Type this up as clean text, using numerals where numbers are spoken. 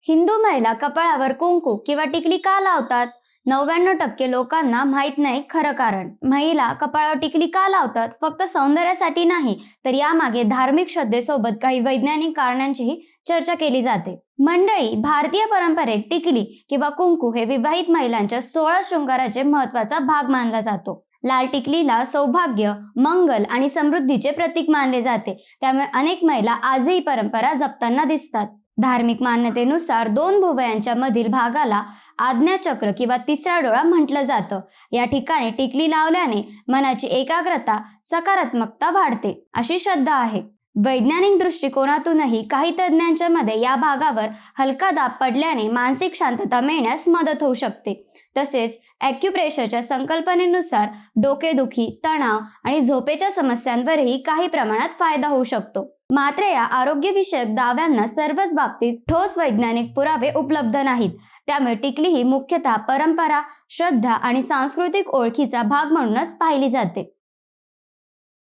हिंदू महिला कपाळावर कुंकू किंवा टिकली का लावतात? 99% लोकांना माहित नाही खरं कारण. महिला कपाळावर टिकली का लावतात? फक्त सौंदर्यासाठी नाही, तर यामागे धार्मिक श्रद्धेसोबत काही वैज्ञानिक कारणांचीही चर्चा केली जाते. मंडळी, भारतीय परंपरेत टिकली किंवा कुंकू हे विवाहित महिलांच्या 16 शृंगाराचे महत्त्वाचा भाग मानला जातो. लाल टिकलीला सौभाग्य, मंगल आणि समृद्धीचे प्रतीक मानले जाते. त्यामुळे अनेक महिला आजही परंपरा जपताना दिसतात. धार्मिक मान्यतेनुसार 2 भुवयांच्या मधील भागाला आज्ञाचक्र किंवा तिसरा डोळा म्हटलं जातं. या ठिकाणी टिकली लावल्याने मनाची एकाग्रता, सकारात्मकता वाढते, अशी श्रद्धा आहे. वैज्ञानिक दृष्टिकोनातूनही काही तज्ज्ञांच्या मते या भागावर हलका दाब पडल्याने मानसिक शांतता मिळण्यास मदत होऊ शकते. तसेच ॲक्युप्रेशरच्या संकल्पनेनुसार डोकेदुखी, तणाव आणि झोपेच्या समस्यांवरही काही प्रमाणात फायदा होऊ शकतो. मात्र या आरोग्यविषयक दाव्यांना सर्वच बाबतीत ठोस वैज्ञानिक पुरावे उपलब्ध नाहीत. त्यामुळे टिकली ही मुख्यतः परंपरा, श्रद्धा आणि सांस्कृतिक ओळखीचा भाग म्हणूनच पाहिली जाते.